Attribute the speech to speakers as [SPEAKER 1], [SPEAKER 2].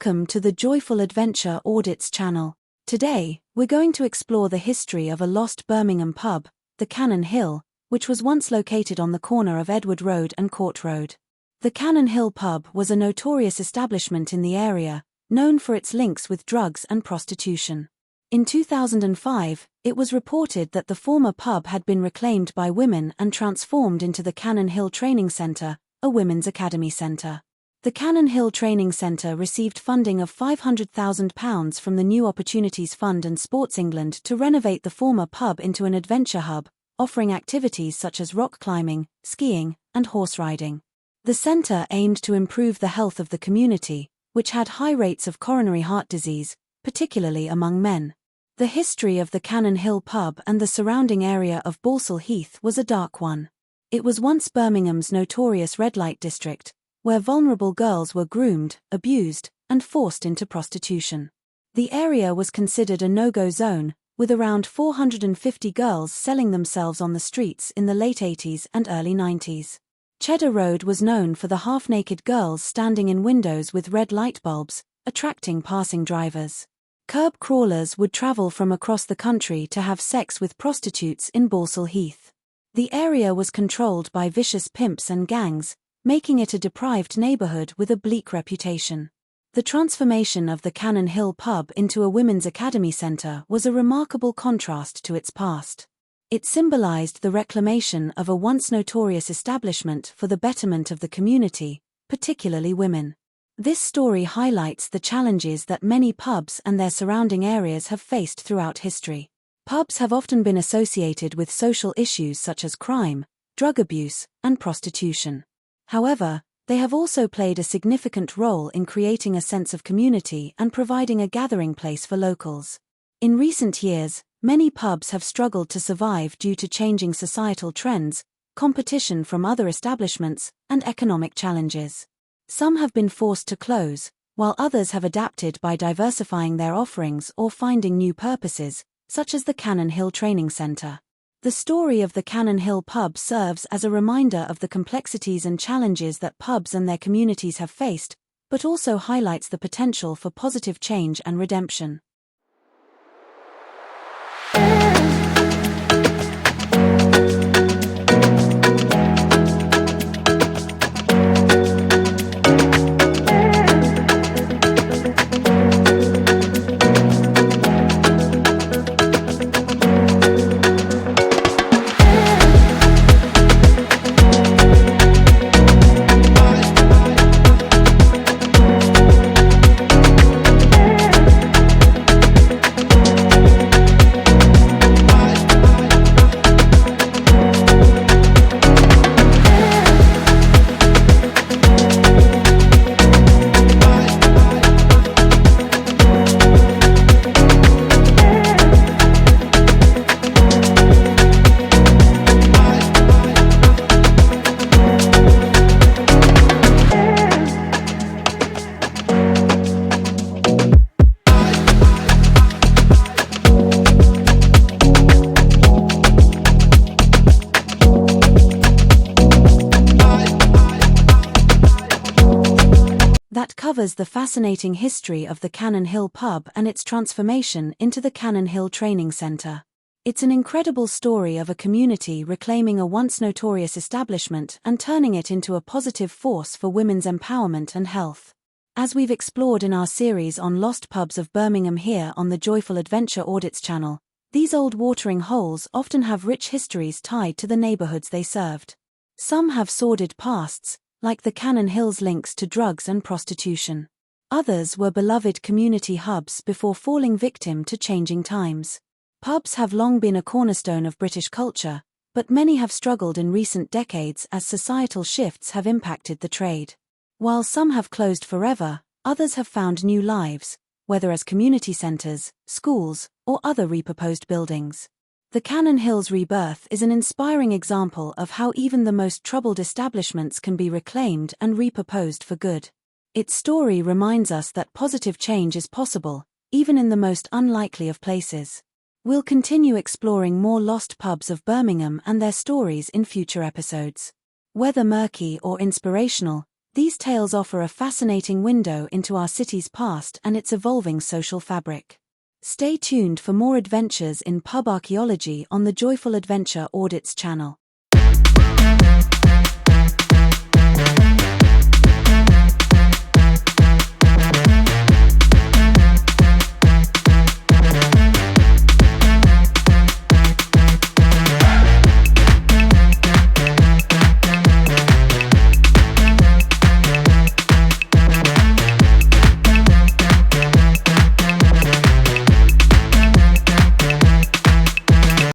[SPEAKER 1] Welcome to the Joyful Adventure Audits channel. Today, we're going to explore the history of a lost Birmingham pub, the Cannon Hill, which was once located on the corner of Edward Road and Court Road. The Cannon Hill pub was a notorious establishment in the area, known for its links with drugs and prostitution. In 2005, it was reported that the former pub had been reclaimed by women and transformed into the Cannon Hill Training Centre, a women's academy centre. The Cannon Hill Training Centre received funding of £500,000 from the New Opportunities Fund and Sports England to renovate the former pub into an adventure hub, offering activities such as rock climbing, skiing, and horse riding. The centre aimed to improve the health of the community, which had high rates of coronary heart disease, particularly among men. The history of the Cannon Hill pub and the surrounding area of Balsall Heath was a dark one. It was once Birmingham's notorious red light district, where vulnerable girls were groomed, abused, and forced into prostitution. The area was considered a no-go zone, with around 450 girls selling themselves on the streets in the late 80s and early 90s. Cheddar Road was known for the half-naked girls standing in windows with red light bulbs, attracting passing drivers. Curb crawlers would travel from across the country to have sex with prostitutes in Balsall Heath. The area was controlled by vicious pimps and gangs, making it a deprived neighborhood with a bleak reputation. The transformation of the Cannon Hill pub into a women's academy centre was a remarkable contrast to its past. It symbolized the reclamation of a once notorious establishment for the betterment of the community, particularly women. This story highlights the challenges that many pubs and their surrounding areas have faced throughout history. Pubs have often been associated with social issues such as crime, drug abuse, and prostitution. However, they have also played a significant role in creating a sense of community and providing a gathering place for locals. In recent years, many pubs have struggled to survive due to changing societal trends, competition from other establishments, and economic challenges. Some have been forced to close, while others have adapted by diversifying their offerings or finding new purposes, such as the Cannon Hill Training Centre. The story of the Cannon Hill pub serves as a reminder of the complexities and challenges that pubs and their communities have faced, but also highlights the potential for positive change and redemption. That covers the fascinating history of the Cannon Hill pub and its transformation into the Cannon Hill Training Centre. It's an incredible story of a community reclaiming a once notorious establishment and turning it into a positive force for women's empowerment and health. As we've explored in our series on lost pubs of Birmingham here on the Joyful Adventure Audits channel, these old watering holes often have rich histories tied to the neighborhoods they served. Some have sordid pasts, like the Cannon Hill's links to drugs and prostitution. Others were beloved community hubs before falling victim to changing times. Pubs have long been a cornerstone of British culture, but many have struggled in recent decades as societal shifts have impacted the trade. While some have closed forever, others have found new lives, whether as community centres, schools, or other repurposed buildings. The Cannon Hill's rebirth is an inspiring example of how even the most troubled establishments can be reclaimed and repurposed for good. Its story reminds us that positive change is possible, even in the most unlikely of places. We'll continue exploring more lost pubs of Birmingham and their stories in future episodes. Whether murky or inspirational, These tales offer a fascinating window into our city's past and its evolving social fabric. Stay tuned for more adventures in pub archaeology on the Joyful Adventure Audits channel.